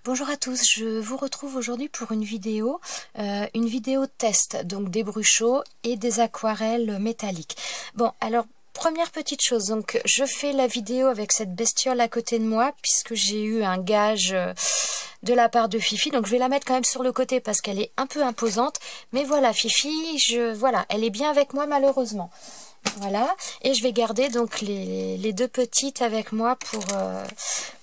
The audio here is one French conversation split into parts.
Bonjour à tous, je vous retrouve aujourd'hui pour une vidéo test, donc des bruchos et des aquarelles métalliques. Bon, alors première petite chose, donc je fais la vidéo avec cette bestiole à côté de moi puisque j'ai eu un gage de la part de Fifi, donc je vais la mettre quand même sur le côté parce qu'elle est un peu imposante, mais voilà Fifi, voilà, elle est bien avec moi malheureusement. Voilà, et je vais garder donc les deux petites avec moi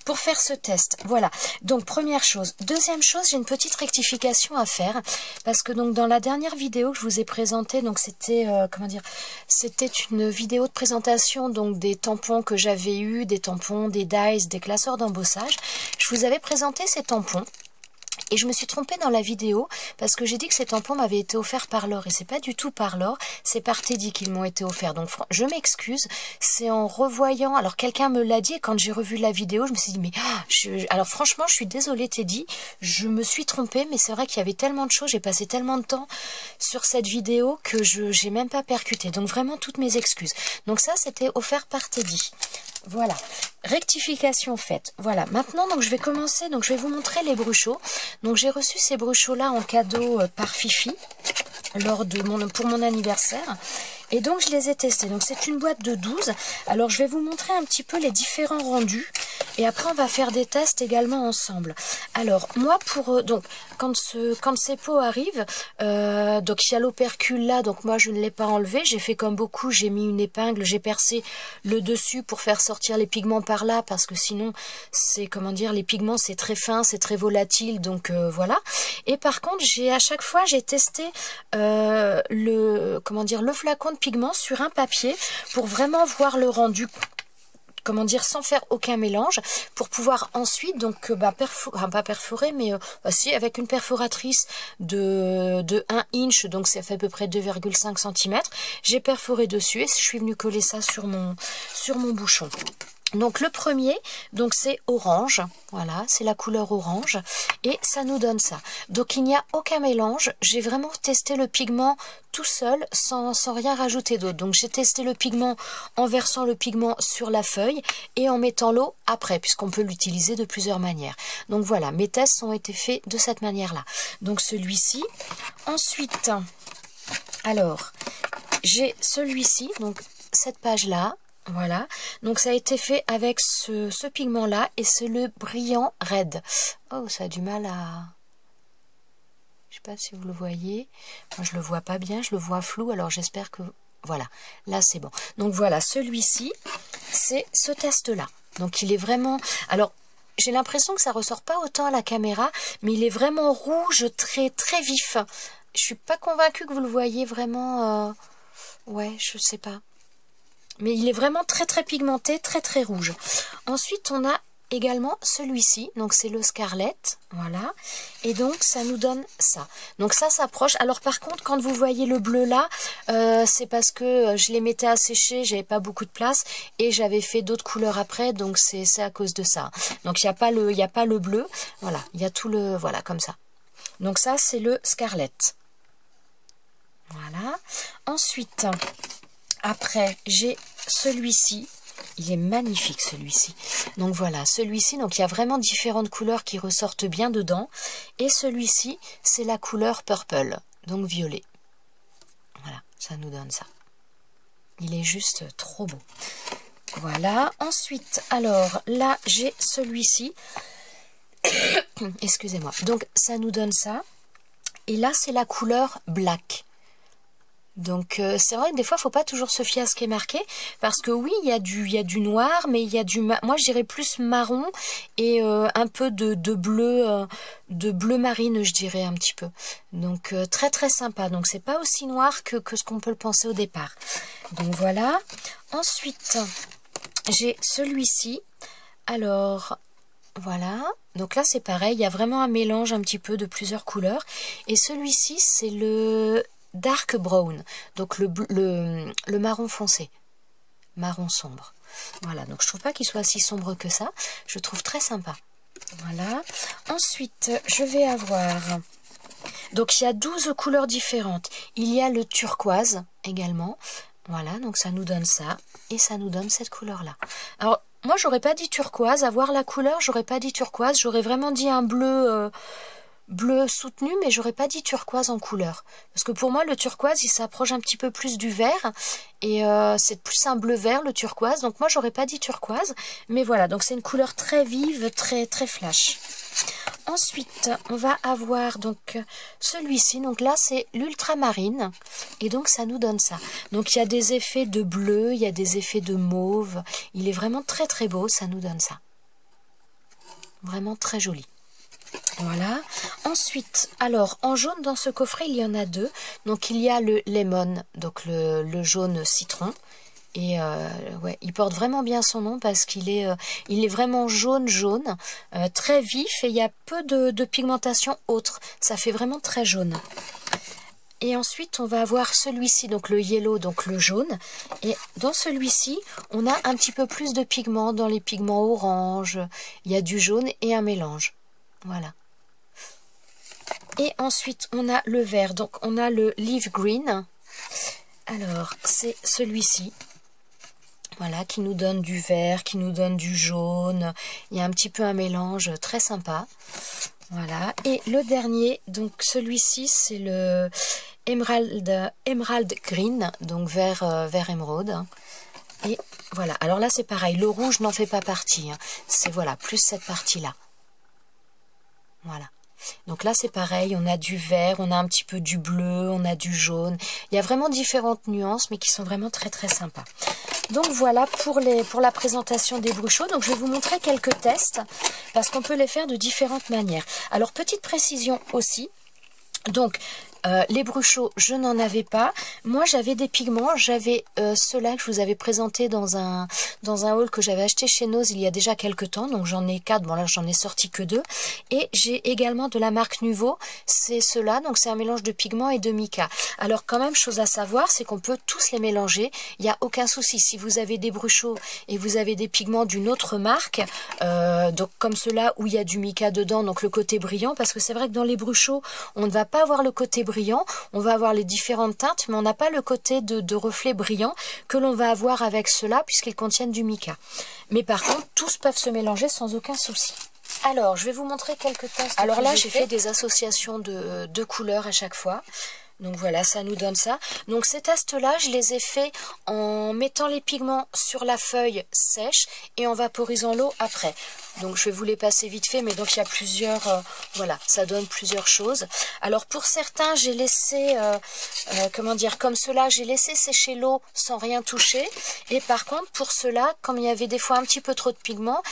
pour faire ce test. Voilà, donc première chose. Deuxième chose, j'ai une petite rectification à faire, parce que donc dans la dernière vidéo que je vous ai présentée, donc c'était, c'était une vidéo de présentation donc des tampons que j'avais eu, des tampons, des dies, des classeurs d'embossage. Je vous avais présenté ces tampons. Et je me suis trompée dans la vidéo parce que j'ai dit que ces tampons m'avaient été offerts par Laure et c'est pas du tout par Laure, c'est par Teddy qu'ils m'ont été offerts. Donc je m'excuse, c'est en revoyant, alors quelqu'un me l'a dit et quand j'ai revu la vidéo, je me suis dit mais alors franchement, je suis désolée Teddy, je me suis trompée mais c'est vrai qu'il y avait tellement de choses, j'ai passé tellement de temps sur cette vidéo que j'ai même pas percuté. Donc vraiment toutes mes excuses. Donc ça c'était offert par Teddy. Voilà, rectification faite. Voilà, maintenant donc je vais commencer, donc je vais vous montrer les bruchos. Donc j'ai reçu ces bruchos là en cadeau par Fifi pour mon anniversaire. Et donc je les ai testés. Donc c'est une boîte de 12. Alors je vais vous montrer un petit peu les différents rendus. Et après on va faire des tests également ensemble. Alors moi donc quand ces pots arrivent, donc il y a l'opercule là, donc moi je ne l'ai pas enlevé. J'ai fait comme beaucoup, j'ai mis une épingle, j'ai percé le dessus pour faire sortir les pigments par là, parce que sinon c'est, comment dire, les pigments c'est très fin, c'est très volatile, donc voilà. Et par contre à chaque fois j'ai testé le flacon de pigments sur un papier pour vraiment voir le rendu, comment dire, sans faire aucun mélange, pour pouvoir ensuite donc pas perforer, mais si, avec une perforatrice de 1 inch, donc ça fait à peu près 2,5 cm, j'ai perforé dessus et je suis venue coller ça sur mon bouchon. Donc le premier, donc c'est orange, voilà, c'est la couleur orange, et ça nous donne ça. Donc il n'y a aucun mélange, j'ai vraiment testé le pigment tout seul, sans rien rajouter d'autre. Donc j'ai testé le pigment en versant le pigment sur la feuille, et en mettant l'eau après, puisqu'on peut l'utiliser de plusieurs manières. Donc voilà, mes tests ont été faits de cette manière-là. Donc celui-ci, ensuite, alors, j'ai celui-ci, donc cette page-là, voilà, donc ça a été fait avec ce pigment-là et c'est le brillant red. Oh, ça a du mal à... Je sais pas si vous le voyez. Moi, je le vois pas bien, je le vois flou, alors j'espère que... Voilà, là c'est bon. Donc voilà, celui-ci, c'est ce test-là. Donc il est vraiment... Alors, j'ai l'impression que ça ressort pas autant à la caméra, mais il est vraiment rouge, très très vif. Je suis pas convaincue que vous le voyez vraiment... Ouais, je sais pas. Mais il est vraiment très très pigmenté, très très rouge. Ensuite, on a également celui-ci, donc c'est le Scarlett, voilà. Et donc, ça nous donne ça. Donc ça s'approche. Alors par contre, quand vous voyez le bleu là, c'est parce que je les mettais à sécher, j'avais pas beaucoup de place, et j'avais fait d'autres couleurs après, donc c'est à cause de ça. Donc il n'y a pas le bleu, voilà, il y a tout le... Voilà, comme ça. Donc ça, c'est le Scarlett. Voilà. Ensuite... Après, j'ai celui-ci. Il est magnifique, celui-ci. Donc voilà, celui-ci, donc il y a vraiment différentes couleurs qui ressortent bien dedans. Et celui-ci, c'est la couleur purple, donc violet. Voilà, ça nous donne ça. Il est juste trop beau. Voilà, ensuite, alors là, j'ai celui-ci. Excusez-moi. Donc ça nous donne ça. Et là, c'est la couleur black. Donc c'est vrai que des fois il faut pas toujours se fier à ce qui est marqué, parce que oui il y a du noir, mais il y a moi je dirais plus marron et un peu de bleu marine, je dirais un petit peu. Donc très très sympa. Donc c'est pas aussi noir que ce qu'on peut le penser au départ. Donc voilà. Ensuite j'ai celui-ci. Alors voilà. Donc là c'est pareil, il y a vraiment un mélange un petit peu de plusieurs couleurs. Et celui-ci c'est le dark brown, donc le marron foncé, marron sombre. Voilà, donc je trouve pas qu'il soit si sombre que ça, je trouve très sympa. Voilà, ensuite je vais avoir, donc il y a 12 couleurs différentes, il y a le turquoise également. Voilà, donc ça nous donne ça, et ça nous donne cette couleur là. Alors moi j'aurais pas dit turquoise, à voir la couleur, j'aurais pas dit turquoise, j'aurais vraiment dit un bleu bleu soutenu, mais j'aurais pas dit turquoise en couleur. Parce que pour moi, le turquoise, il s'approche un petit peu plus du vert. Et c'est plus un bleu vert, le turquoise. Donc moi, j'aurais pas dit turquoise. Mais voilà, donc c'est une couleur très vive, très flash. Ensuite, on va avoir donc celui-ci. Donc là, c'est l'ultramarine. Et donc, ça nous donne ça. Donc, il y a des effets de bleu, il y a des effets de mauve. Il est vraiment très beau, ça nous donne ça. Vraiment très joli. Voilà. Ensuite, alors, en jaune dans ce coffret, il y en a deux. Donc, il y a le lemon, donc le jaune citron. Et ouais, il porte vraiment bien son nom parce qu'il est, il est vraiment jaune, très vif et il y a peu de pigmentation autre. Ça fait vraiment très jaune. Et ensuite, on va avoir celui-ci, donc le yellow, donc le jaune. Et dans celui-ci, on a un petit peu plus de pigments, dans les pigments orange. Il y a du jaune et un mélange. Voilà. Et ensuite, on a le vert. Donc, on a le leaf green. Alors, c'est celui-ci. Voilà, qui nous donne du vert, qui nous donne du jaune. Il y a un petit peu un mélange très sympa. Voilà. Et le dernier, donc celui-ci, c'est le Emerald Green, donc vert émeraude. Et voilà. Alors là, c'est pareil. Le rouge n'en fait pas partie. C'est voilà, plus cette partie-là. Voilà. Donc là, c'est pareil, on a du vert, on a un petit peu du bleu, on a du jaune. Il y a vraiment différentes nuances, mais qui sont vraiment très sympas. Donc voilà pour la présentation des Bruchot. Donc je vais vous montrer quelques tests, parce qu'on peut les faire de différentes manières. Alors, petite précision aussi. Donc, les Bruchot, je n'en avais pas. Moi, j'avais des pigments. J'avais ceux-là que je vous avais présenté dans un haul que j'avais acheté chez Nose il y a déjà quelques temps. Donc, j'en ai 4. Bon, là, j'en ai sorti que 2. Et j'ai également de la marque Nuvo. C'est ceux-là. Donc, c'est un mélange de pigments et de mica. Alors, quand même, chose à savoir, c'est qu'on peut tous les mélanger. Il n'y a aucun souci. Si vous avez des Bruchot et vous avez des pigments d'une autre marque, donc comme ceux-là où il y a du mica dedans, donc le côté brillant, parce que c'est vrai que dans les Bruchot, on ne va pas avoir le côté brillant, on va avoir les différentes teintes, mais on n'a pas le côté de reflet brillant que l'on va avoir avec ceux-là, puisqu'ils contiennent du mica. Mais par contre, tous peuvent se mélanger sans aucun souci. Alors, je vais vous montrer quelques tests. Alors là, j'ai fait des associations de couleurs à chaque fois. Donc voilà, ça nous donne ça. Donc ces tests-là, je les ai faits en mettant les pigments sur la feuille sèche et en vaporisant l'eau après. Donc je vais vous les passer vite fait, mais donc il y a plusieurs, voilà, ça donne plusieurs choses. Alors pour certains, j'ai laissé, comment dire, comme cela, j'ai laissé sécher l'eau sans rien toucher. Et par contre, pour cela, comme il y avait des fois un petit peu trop de pigments,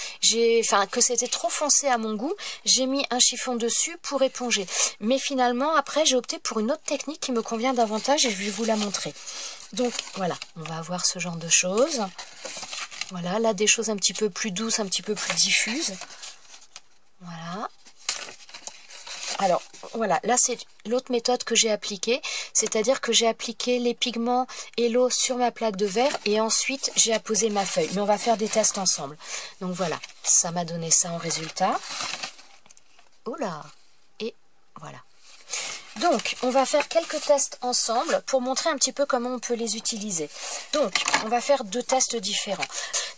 enfin que c'était trop foncé à mon goût, j'ai mis un chiffon dessus pour éponger. Mais finalement, après, j'ai opté pour une autre technique qui me convient davantage et je vais vous la montrer. Donc voilà, on va avoir ce genre de choses. Voilà, là des choses un petit peu plus douces, un petit peu plus diffuses. Voilà. Alors, voilà, là c'est l'autre méthode que j'ai appliquée, c'est-à-dire que j'ai appliqué les pigments et l'eau sur ma plaque de verre et ensuite j'ai apposé ma feuille. Mais on va faire des tests ensemble. Donc voilà, ça m'a donné ça en résultat. Oh là! Et voilà. Donc, on va faire quelques tests ensemble pour montrer un petit peu comment on peut les utiliser. Donc, on va faire 2 tests différents.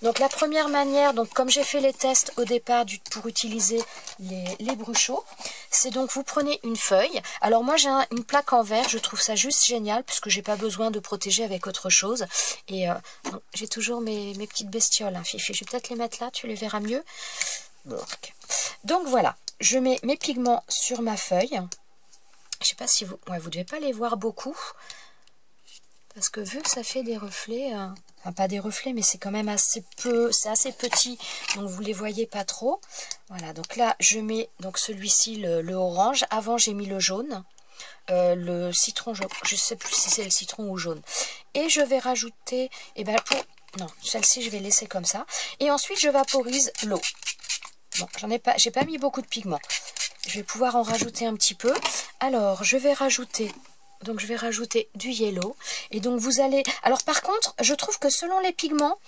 Donc, la première manière, donc comme j'ai fait les tests au départ pour utiliser les Bruchot, c'est donc vous prenez une feuille. Alors moi, j'ai une plaque en verre, je trouve ça juste génial puisque j'ai pas besoin de protéger avec autre chose. Et j'ai toujours mes petites bestioles, hein, Fifi. Je vais peut-être les mettre là, tu les verras mieux. Donc voilà, je mets mes pigments sur ma feuille. Je sais pas si vous... Ouais, vous devez pas les voir beaucoup. Parce que vu que ça fait des reflets... Enfin, pas des reflets, mais c'est quand même assez peu... C'est assez petit, donc vous les voyez pas trop. Voilà, donc là, je mets donc celui-ci, le orange. Avant, j'ai mis le jaune. Le citron, je sais plus si c'est le citron ou jaune. Et je vais rajouter... Non, celle-ci, je vais laisser comme ça. Et ensuite, je vaporise l'eau. Bon, j'ai pas mis beaucoup de pigments. Je vais pouvoir en rajouter un petit peu. Alors, je vais rajouter du yellow. Et donc, vous allez... Alors, par contre, je trouve que selon les pigments,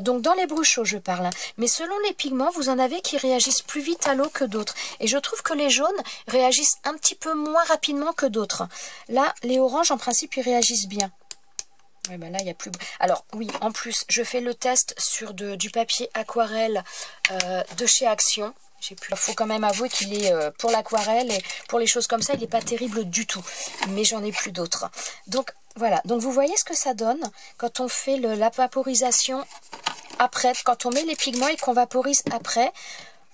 donc dans les Bruchot, je parle, hein, mais selon les pigments, vous en avez qui réagissent plus vite à l'eau que d'autres. Et je trouve que les jaunes réagissent un petit peu moins rapidement que d'autres. Là, les oranges, en principe, ils réagissent bien. Oui, ben là, il n'y a plus... Alors, oui, en plus, je fais le test sur du papier aquarelle de chez Action. Il faut quand même avouer qu'il est, pour l'aquarelle et pour les choses comme ça, il n'est pas terrible du tout. Mais j'en ai plus d'autres. Donc, voilà. Donc, vous voyez ce que ça donne quand on fait la vaporisation après, quand on met les pigments et qu'on vaporise après.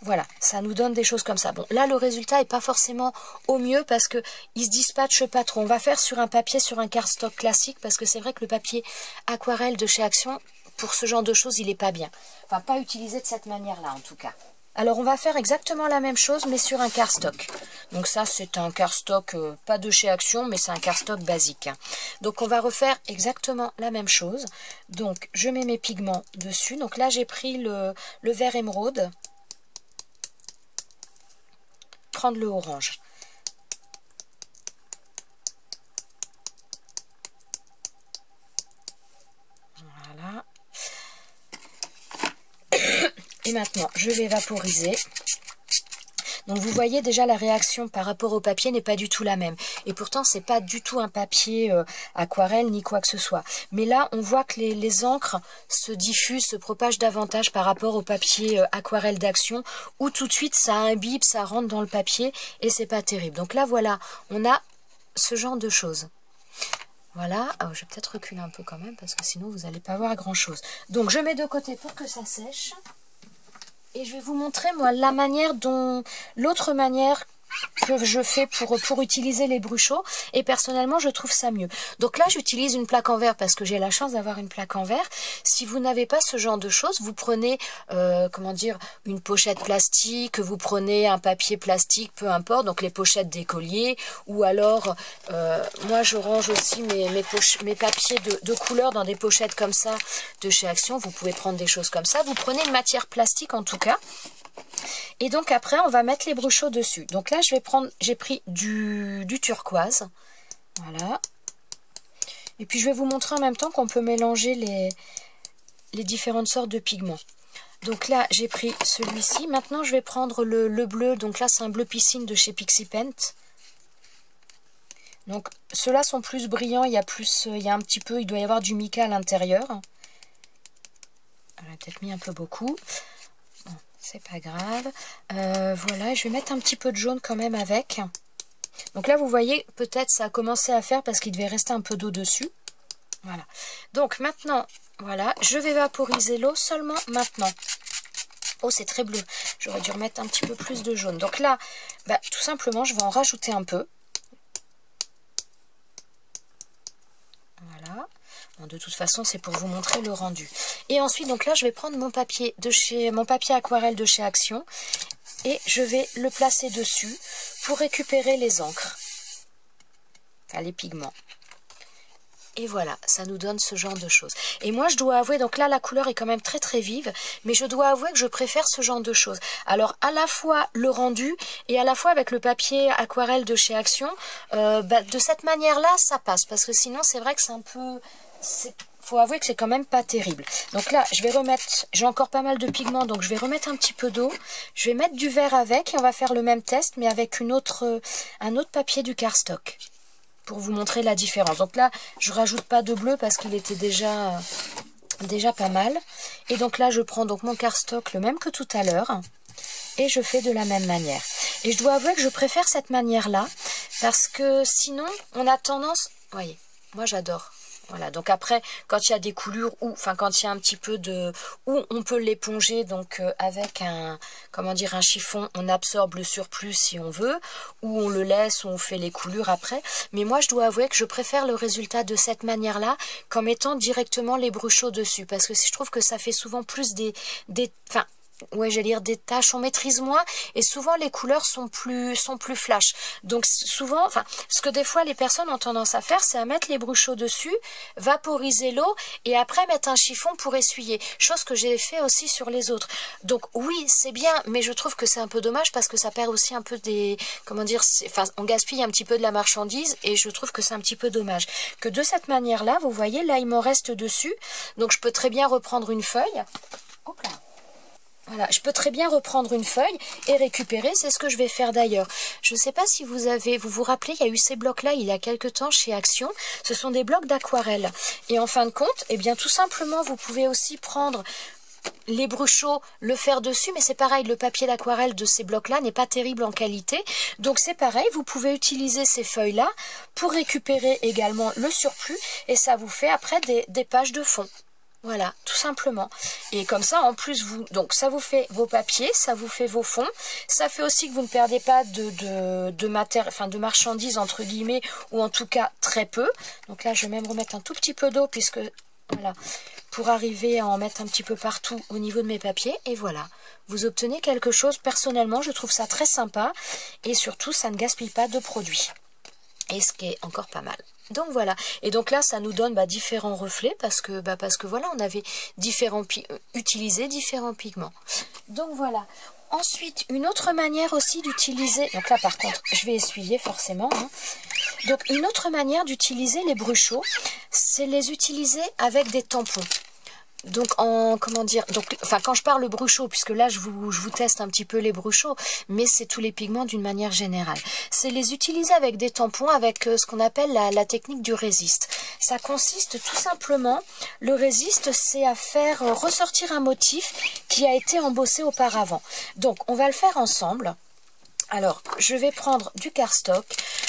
Voilà, ça nous donne des choses comme ça. Bon, là, le résultat n'est pas forcément au mieux parce qu'il ne se dispatche pas trop. On va faire sur un papier, sur un cardstock classique parce que c'est vrai que le papier aquarelle de chez Action, pour ce genre de choses, il n'est pas bien. Enfin, pas utilisé de cette manière-là, en tout cas. Alors, on va faire exactement la même chose, mais sur un cardstock. Donc ça, c'est un cardstock, pas de chez Action, mais c'est un cardstock basique. Donc, on va refaire exactement la même chose. Donc, je mets mes pigments dessus. Donc là, j'ai pris le vert émeraude. Prendre le orange. Voilà. Et maintenant, je vais vaporiser. Donc vous voyez déjà la réaction par rapport au papier n'est pas du tout la même. Et pourtant c'est pas du tout un papier aquarelle ni quoi que ce soit. Mais là on voit que les encres se diffusent, se propagent davantage par rapport au papier aquarelle d'Action où tout de suite ça imbibe, ça rentre dans le papier et c'est pas terrible. Donc là voilà, on a ce genre de choses. Voilà, oh, je vais peut-être reculer un peu quand même parce que sinon vous n'allez pas voir grand chose. Donc je mets de côté pour que ça sèche. Et je vais vous montrer, moi, la manière dont... L'autre manière que je fais pour utiliser les bruchots. Et personnellement, je trouve ça mieux. Donc là, j'utilise une plaque en verre parce que j'ai la chance d'avoir une plaque en verre. Si vous n'avez pas ce genre de choses, vous prenez, comment dire, une pochette plastique, vous prenez un papier plastique, peu importe, donc les pochettes d'écolier. Ou alors, moi, je range aussi mes papiers de couleur dans des pochettes comme ça de chez Action. Vous pouvez prendre des choses comme ça. Vous prenez une matière plastique en tout cas. Et donc après on va mettre les bruchots dessus. Donc là j'ai pris du turquoise. Voilà. Et puis je vais vous montrer en même temps qu'on peut mélanger les différentes sortes de pigments. Donc là j'ai pris celui-ci. Maintenant je vais prendre le bleu. Donc là c'est un bleu piscine de chez Pixie Paint. Donc ceux-là sont plus brillants. Il y a un petit peu, il doit y avoir du mica à l'intérieur. J'en ai peut-être mis un peu beaucoup. C'est pas grave. Voilà, je vais mettre un petit peu de jaune quand même avec. Donc là, vous voyez, peut-être ça a commencé à faire parce qu'il devait rester un peu d'eau dessus. Voilà. Donc maintenant, voilà, je vais vaporiser l'eau seulement maintenant. Oh, c'est très bleu. J'aurais dû remettre un petit peu plus de jaune. Donc là, bah, tout simplement, je vais en rajouter un peu. Voilà. Bon, de toute façon, c'est pour vous montrer le rendu. Et ensuite, donc là, je vais prendre mon papier aquarelle de chez Action et je vais le placer dessus pour récupérer les encres, enfin les pigments. Et voilà, ça nous donne ce genre de choses. Et moi, je dois avouer, donc là, la couleur est quand même très très vive, mais je dois avouer que je préfère ce genre de choses. Alors, à la fois le rendu et à la fois avec le papier aquarelle de chez Action, de cette manière-là, ça passe. Parce que sinon, c'est vrai que c'est un peu... Faut avouer que c'est quand même pas terrible. Donc là, je vais remettre... J'ai encore pas mal de pigments, donc je vais remettre un petit peu d'eau. Je vais mettre du vert avec et on va faire le même test, mais avec un autre papier du cardstock. Pour vous montrer la différence. Donc là, je rajoute pas de bleu parce qu'il était déjà pas mal. Et donc là, je prends donc mon cardstock, le même que tout à l'heure. Et je fais de la même manière. Et je dois avouer que je préfère cette manière-là. Parce que sinon, on a tendance... Vous voyez, moi j'adore. Voilà, donc après, quand il y a des coulures, quand il y a un petit peu de... Où on peut l'éponger, donc avec un chiffon, on absorbe le surplus si on veut, ou on le laisse, ou on fait les coulures après. Mais moi, je dois avouer que je préfère le résultat de cette manière-là qu'en mettant directement les bruchots dessus. Parce que je trouve que ça fait souvent plus des taches, on maîtrise moins et souvent les couleurs sont plus flash. Donc souvent, ce que des fois les personnes ont tendance à faire, c'est à mettre les bruchots dessus, vaporiser l'eau et après mettre un chiffon pour essuyer. Chose que j'ai fait aussi sur les autres. Donc oui, c'est bien, mais je trouve que c'est un peu dommage parce que ça perd aussi un peu on gaspille un petit peu de la marchandise et je trouve que c'est un petit peu dommage. Que de cette manière-là, vous voyez, là il m'en reste dessus. Donc je peux très bien reprendre une feuille. Hop là. Voilà, je peux très bien reprendre une feuille et récupérer, c'est ce que je vais faire d'ailleurs. Je ne sais pas si vous vous rappelez, il y a eu ces blocs-là il y a quelques temps chez Action. Ce sont des blocs d'aquarelle. Et en fin de compte, eh bien tout simplement, vous pouvez aussi prendre les bruchots, le faire dessus, mais c'est pareil, le papier d'aquarelle de ces blocs-là n'est pas terrible en qualité. Donc c'est pareil, vous pouvez utiliser ces feuilles-là pour récupérer également le surplus et ça vous fait après des pages de fond. Voilà, tout simplement. Et comme ça, en plus, donc ça vous fait vos papiers, ça vous fait vos fonds. Ça fait aussi que vous ne perdez pas de marchandises, entre guillemets, ou en tout cas très peu. Donc là, je vais même remettre un tout petit peu d'eau, puisque, voilà, pour arriver à en mettre un petit peu partout au niveau de mes papiers. Et voilà, vous obtenez quelque chose. Personnellement, je trouve ça très sympa. Et surtout, ça ne gaspille pas de produits. Et ce qui est encore pas mal. Donc voilà, et donc là ça nous donne différents reflets parce que voilà, on avait utilisé différents pigments. Donc voilà. Ensuite, une autre manière aussi d'utiliser, donc là par contre je vais essuyer forcément, hein. Donc une autre manière d'utiliser les bruchots, c'est les utiliser avec des tampons. Donc, quand je parle bruchot, puisque là je vous teste un petit peu les bruchots, mais c'est tous les pigments d'une manière générale. C'est les utiliser avec des tampons, avec ce qu'on appelle la technique du résiste. Ça consiste tout simplement, le résiste, c'est à faire ressortir un motif qui a été embossé auparavant. Donc, on va le faire ensemble. Alors, je vais prendre du cardstock,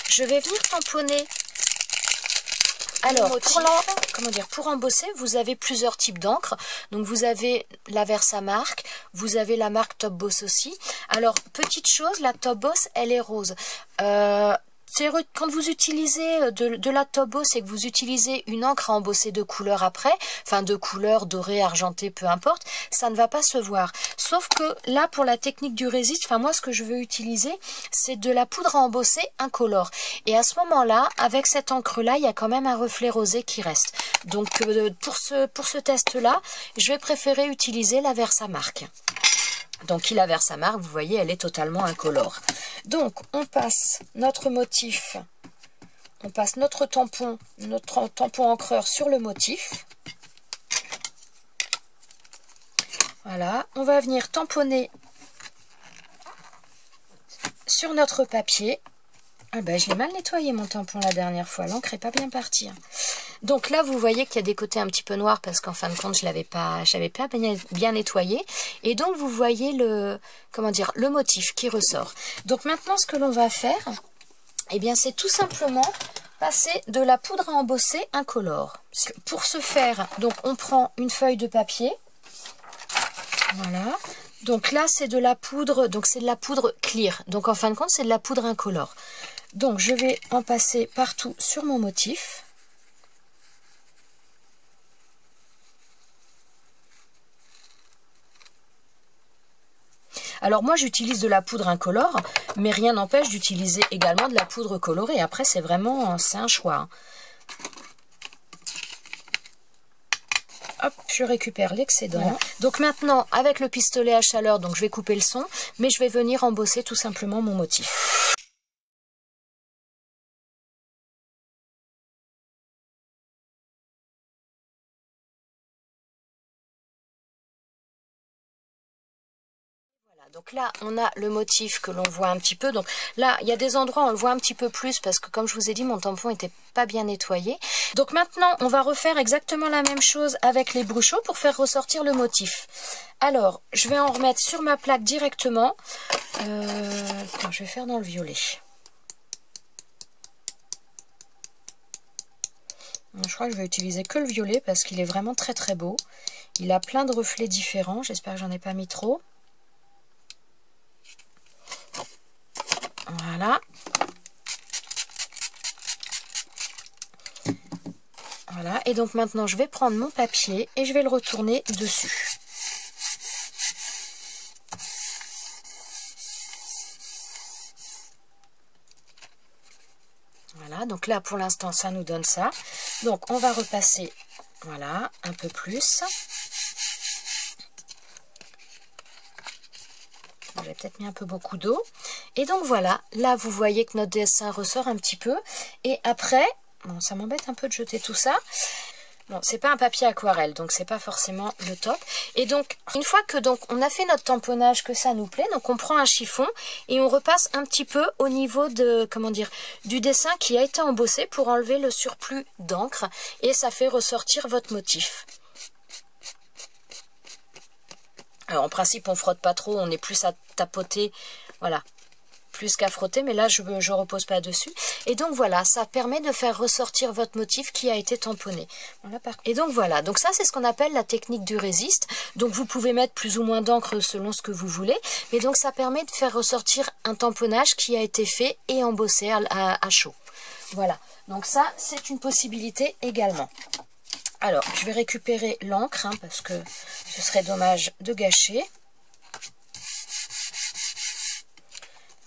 je vais venir tamponner. Alors, pour embosser, vous avez plusieurs types d'encre. Donc, vous avez la Versamark, vous avez la marque Top Boss aussi. Alors, petite chose, la Top Boss, elle est rose. Quand vous utilisez de la Top Boss et que vous utilisez une encre à embosser de couleur après, enfin de couleur dorée, argentée, peu importe, ça ne va pas se voir. Sauf que là, pour la technique du résiste, enfin moi ce que je veux utiliser, c'est de la poudre à embosser incolore. Et à ce moment-là, avec cette encre-là, il y a quand même un reflet rosé qui reste. Donc pour ce test-là, je vais préférer utiliser la Versamark. Donc la Versamark, vous voyez, elle est totalement incolore. Donc on passe notre motif, on passe notre tampon encreur sur le motif. Voilà, on va venir tamponner sur notre papier. Ah ben, je l'ai mal nettoyé mon tampon la dernière fois, l'encre n'est pas bien partie. Donc là, vous voyez qu'il y a des côtés un petit peu noirs parce qu'en fin de compte, je l'avais pas bien nettoyé. Et donc, vous voyez le motif qui ressort. Donc maintenant, ce que l'on va faire, eh bien, c'est tout simplement passer de la poudre à embosser incolore. Pour ce faire, donc, on prend une feuille de papier. Voilà. Donc là, c'est de la poudre, donc c'est de la poudre clear. Donc en fin de compte, c'est de la poudre incolore. Donc je vais en passer partout sur mon motif. Alors moi j'utilise de la poudre incolore, mais rien n'empêche d'utiliser également de la poudre colorée. Après c'est un choix. Hop, je récupère l'excédent. Voilà. Donc maintenant, avec le pistolet à chaleur, donc je vais couper le son, mais je vais venir embosser tout simplement mon motif. Donc là, on a le motif que l'on voit un petit peu. Donc là, il y a des endroits où on le voit un petit peu plus parce que, comme je vous ai dit, mon tampon n'était pas bien nettoyé. Donc maintenant, on va refaire exactement la même chose avec les bruchots pour faire ressortir le motif. Alors, je vais en remettre sur ma plaque directement. Je vais faire dans le violet. Je crois que je vais utiliser que le violet parce qu'il est vraiment très très beau. Il a plein de reflets différents. J'espère que j'en ai pas mis trop. Voilà. Voilà. Et donc maintenant, je vais prendre mon papier et je vais le retourner dessus. Voilà. Donc là, pour l'instant, ça nous donne ça. Donc, on va repasser, voilà, un peu plus. J'ai peut-être mis un peu beaucoup d'eau. Et donc voilà, là vous voyez que notre dessin ressort un petit peu. Et après, bon, ça m'embête un peu de jeter tout ça. Bon, c'est pas un papier aquarelle, donc c'est pas forcément le top. Et donc, une fois que donc on a fait notre tamponnage, que ça nous plaît, donc on prend un chiffon et on repasse un petit peu au niveau de, comment dire, du dessin qui a été embossé pour enlever le surplus d'encre et ça fait ressortir votre motif. Alors en principe on frotte pas trop, on est plus à tapoter, voilà, plus qu'à frotter, mais là je repose pas dessus. Et donc voilà, ça permet de faire ressortir votre motif qui a été tamponné. Voilà, et donc voilà, donc ça c'est ce qu'on appelle la technique du résiste. Donc vous pouvez mettre plus ou moins d'encre selon ce que vous voulez, mais donc ça permet de faire ressortir un tamponnage qui a été fait et embossé à chaud. Voilà, donc ça c'est une possibilité également. Alors, je vais récupérer l'encre, hein, parce que ce serait dommage de gâcher.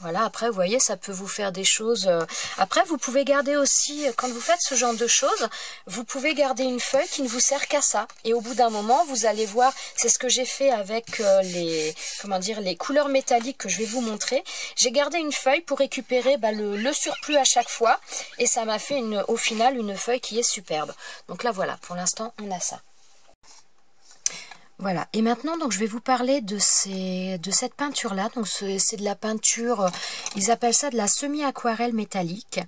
Voilà, après, vous voyez, ça peut vous faire des choses... Après, vous pouvez garder aussi, quand vous faites ce genre de choses, vous pouvez garder une feuille qui ne vous sert qu'à ça. Et au bout d'un moment, vous allez voir, c'est ce que j'ai fait avec les couleurs métalliques que je vais vous montrer. J'ai gardé une feuille pour récupérer le surplus à chaque fois. Et ça m'a fait au final une feuille qui est superbe. Donc là, voilà, pour l'instant, on a ça. Voilà, et maintenant donc je vais vous parler de cette peinture là. Donc c'est de la peinture, ils appellent ça de la semi-aquarelle métallique,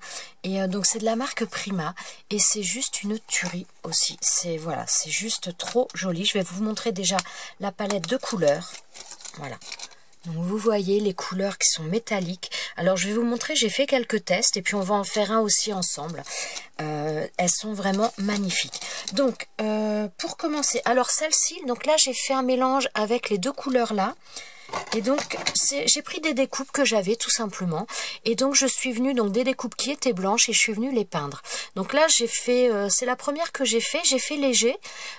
et donc c'est de la marque Prima, et c'est juste une tuerie aussi. C'est voilà, c'est juste trop joli. Je vais vous montrer déjà la palette de couleurs. Voilà. Donc vous voyez les couleurs qui sont métalliques. Alors je vais vous montrer, j'ai fait quelques tests et puis on va en faire un aussi ensemble. Elles sont vraiment magnifiques. Donc pour commencer, alors celle-ci, donc là j'ai fait un mélange avec les deux couleurs là. Et donc j'ai pris des découpes que j'avais tout simplement, et donc je suis venue, donc des découpes qui étaient blanches, et je suis venue les peindre. Donc là j'ai fait, c'est la première que j'ai fait léger,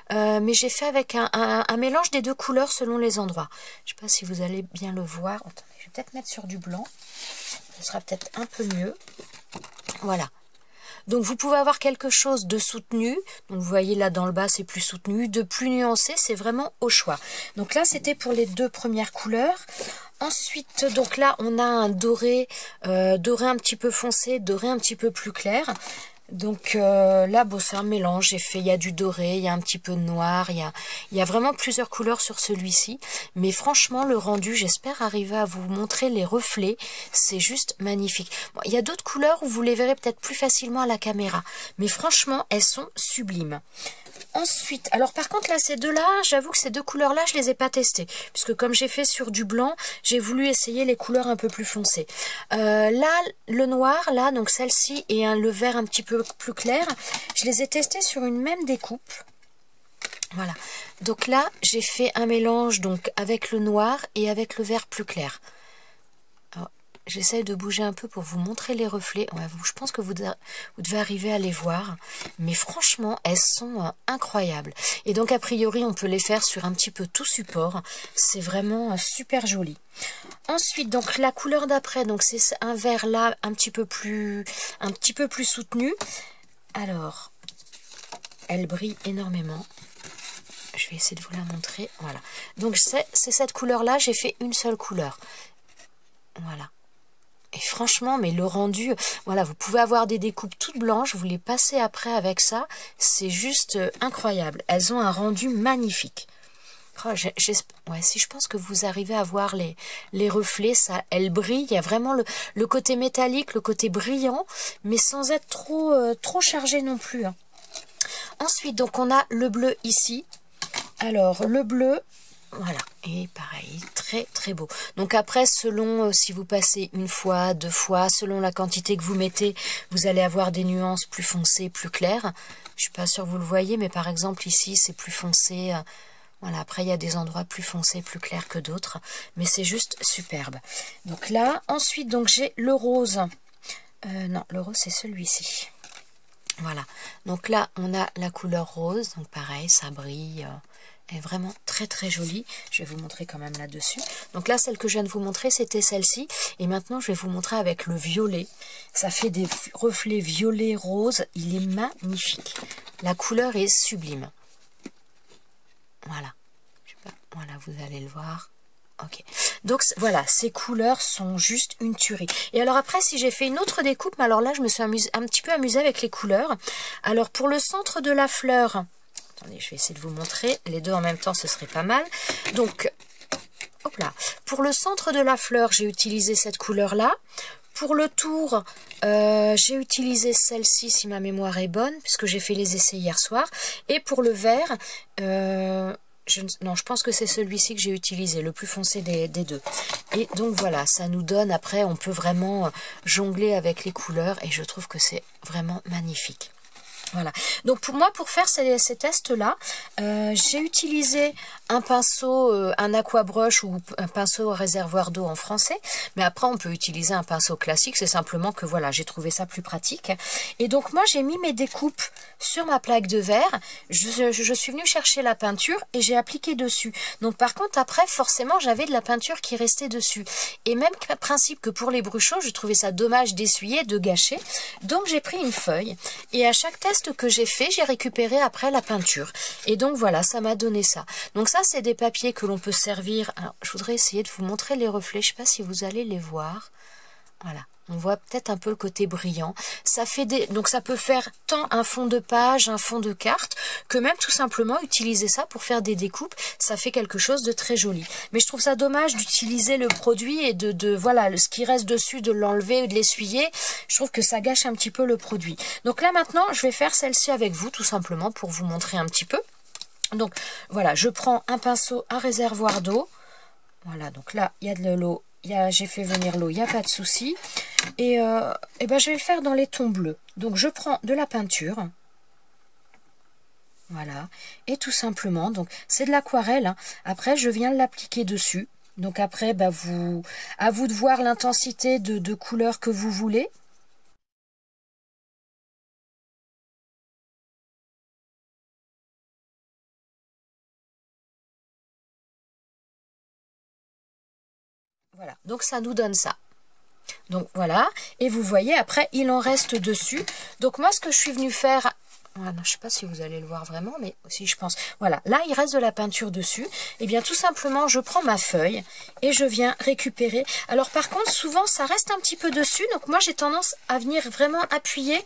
mais j'ai fait avec un mélange des deux couleurs selon les endroits. Je ne sais pas si vous allez bien le voir. Attendez, je vais peut-être mettre sur du blanc, ce sera peut-être un peu mieux. Voilà. Donc vous pouvez avoir quelque chose de soutenu, donc vous voyez là dans le bas c'est plus soutenu, de plus nuancé, c'est vraiment au choix. Donc là c'était pour les deux premières couleurs. Ensuite donc là on a un doré, doré un petit peu foncé, doré un petit peu plus clair. Donc là, bon, c'est un mélange. J'ai fait, il y a du doré, il y a un petit peu de noir, il y a vraiment plusieurs couleurs sur celui-ci. Mais franchement, le rendu, j'espère arriver à vous montrer les reflets. C'est juste magnifique. Bon, il y a d'autres couleurs où vous les verrez peut-être plus facilement à la caméra. Mais franchement, elles sont sublimes. Ensuite, alors par contre là ces deux-là, j'avoue que ces deux couleurs-là, je les ai pas testées. Puisque comme j'ai fait sur du blanc, j'ai voulu essayer les couleurs un peu plus foncées. Là, le noir, là, donc celle-ci et le vert un petit peu plus clair, je les ai testés sur une même découpe. Voilà. Donc là, j'ai fait un mélange donc avec le noir et avec le vert plus clair. J'essaie de bouger un peu pour vous montrer les reflets. Ouais, je pense que vous devez arriver à les voir. Mais franchement, elles sont incroyables. Et donc, a priori, on peut les faire sur un petit peu tout support. C'est vraiment super joli. Ensuite, donc la couleur d'après, donc c'est un vert là, un petit peu plus soutenu. Alors, elle brille énormément. Je vais essayer de vous la montrer. Voilà. Donc, c'est cette couleur-là. J'ai fait une seule couleur. Voilà. Et franchement, mais le rendu, voilà, vous pouvez avoir des découpes toutes blanches, vous les passez après avec ça, c'est juste incroyable. Elles ont un rendu magnifique. Oh, ouais, si je pense que vous arrivez à voir les reflets, ça, elles brillent. Il y a vraiment le côté métallique, le côté brillant, mais sans être trop chargé non plus. Hein. Ensuite, donc on a le bleu ici. Alors, le bleu... Voilà, et pareil, très très beau. Donc après, selon si vous passez une fois, deux fois, selon la quantité que vous mettez, vous allez avoir des nuances plus foncées, plus claires. Je suis pas sûre que vous le voyez, mais par exemple ici, c'est plus foncé. Voilà, après il y a des endroits plus foncés, plus clairs que d'autres, mais c'est juste superbe. Donc là, ensuite, donc j'ai le rose. Non, le rose c'est celui-ci. Voilà, donc là on a la couleur rose, donc pareil, ça brille. Est vraiment très très jolie. Je vais vous montrer quand même là-dessus. Donc là, celle que je viens de vous montrer, c'était celle-ci. Et maintenant, je vais vous montrer avec le violet. Ça fait des reflets violet rose. Il est magnifique. La couleur est sublime. Voilà. Je sais pas. Voilà, vous allez le voir. Ok. Donc voilà, ces couleurs sont juste une tuerie. Et alors après, si j'ai fait une autre découpe, mais alors là, je me suis un petit peu amusée avec les couleurs. Alors pour le centre de la fleur... attendez, je vais essayer de vous montrer. Les deux en même temps, ce serait pas mal. Donc, hop là. Pour le centre de la fleur, j'ai utilisé cette couleur-là. Pour le tour, j'ai utilisé celle-ci, si ma mémoire est bonne, puisque j'ai fait les essais hier soir. Et pour le vert, je pense que c'est celui-ci que j'ai utilisé, le plus foncé des deux. Et donc voilà, ça nous donne, après, on peut vraiment jongler avec les couleurs, et je trouve que c'est vraiment magnifique. Voilà, donc pour faire ces tests-là, j'ai utilisé un pinceau, un aquabrush ou un pinceau réservoir d'eau en français, mais après on peut utiliser un pinceau classique, c'est simplement que voilà, j'ai trouvé ça plus pratique. Et donc moi j'ai mis mes découpes sur ma plaque de verre, je suis venue chercher la peinture et j'ai appliqué dessus. Donc par contre après forcément j'avais de la peinture qui restait dessus. Et même principe que pour les bruchots, je trouvais ça dommage d'essuyer, de gâcher, donc j'ai pris une feuille et à chaque test que j'ai fait, j'ai récupéré après la peinture. Et donc voilà, ça m'a donné ça. Donc ça, c'est des papiers que l'on peut servir. Alors, je voudrais essayer de vous montrer les reflets. Je ne sais pas si vous allez les voir. Voilà. On voit peut-être un peu le côté brillant. Ça fait donc ça peut faire tant un fond de page, un fond de carte, que même tout simplement utiliser ça pour faire des découpes. Ça fait quelque chose de très joli. Mais je trouve ça dommage d'utiliser le produit et voilà, ce qui reste dessus, de l'enlever ou de l'essuyer. Je trouve que ça gâche un petit peu le produit. Donc là maintenant, je vais faire celle-ci avec vous, tout simplement, pour vous montrer un petit peu. Donc voilà, je prends un pinceau à réservoir d'eau. Voilà, donc là, il y a de l'eau. J'ai fait venir l'eau, il n'y a pas de souci. Et ben, je vais le faire dans les tons bleus. Donc je prends de la peinture. Voilà. Et tout simplement, donc c'est de l'aquarelle. Hein. Après, je viens l'appliquer dessus. Donc après, bah, à vous de voir l'intensité de couleur que vous voulez. Voilà, donc ça nous donne ça. Donc voilà, et vous voyez, après, il en reste dessus. Donc moi, ce que je suis venue faire... Ah non, je ne sais pas si vous allez le voir vraiment, mais si je pense. Voilà, là, il reste de la peinture dessus. Et bien, tout simplement, je prends ma feuille et je viens récupérer. Alors, par contre, souvent, ça reste un petit peu dessus. Donc, moi, j'ai tendance à venir vraiment appuyer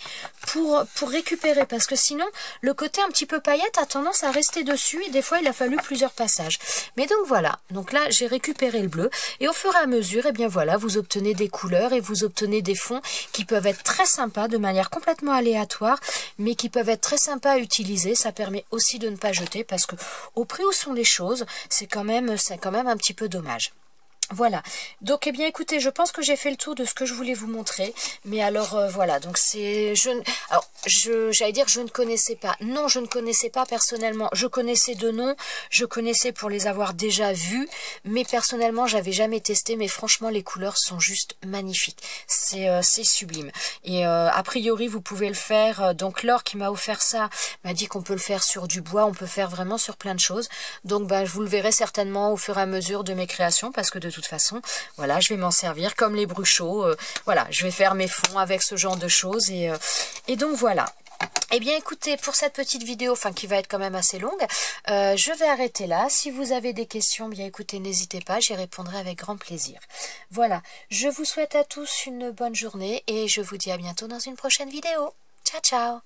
pour récupérer. Parce que sinon, le côté un petit peu paillette a tendance à rester dessus. Et des fois, il a fallu plusieurs passages. Mais donc, voilà. Donc là, j'ai récupéré le bleu. Et au fur et à mesure, et bien voilà, vous obtenez des couleurs et vous obtenez des fonds qui peuvent être très sympas de manière complètement aléatoire, mais qui peuvent être très sympa à utiliser. Ça permet aussi de ne pas jeter parce que au prix où sont les choses, c'est quand même un petit peu dommage. Voilà, donc eh bien écoutez, je pense que j'ai fait le tour de ce que je voulais vous montrer, mais alors voilà, donc j'allais dire je ne connaissais pas, non je ne connaissais pas personnellement, je connaissais de nom, je connaissais pour les avoir déjà vus, mais personnellement j'avais jamais testé, mais franchement les couleurs sont juste magnifiques, c'est sublime, et a priori vous pouvez le faire, donc Laure qui m'a offert ça m'a dit qu'on peut le faire sur du bois, on peut faire vraiment sur plein de choses, donc bah, vous le verrez certainement au fur et à mesure de mes créations, parce que de toute façon, voilà, je vais m'en servir comme les bruchots. Voilà, je vais faire mes fonds avec ce genre de choses. Et donc, voilà. Eh bien, écoutez, pour cette petite vidéo, enfin qui va être quand même assez longue, je vais arrêter là. Si vous avez des questions, bien écoutez, n'hésitez pas, j'y répondrai avec grand plaisir. Voilà, je vous souhaite à tous une bonne journée et je vous dis à bientôt dans une prochaine vidéo. Ciao, ciao!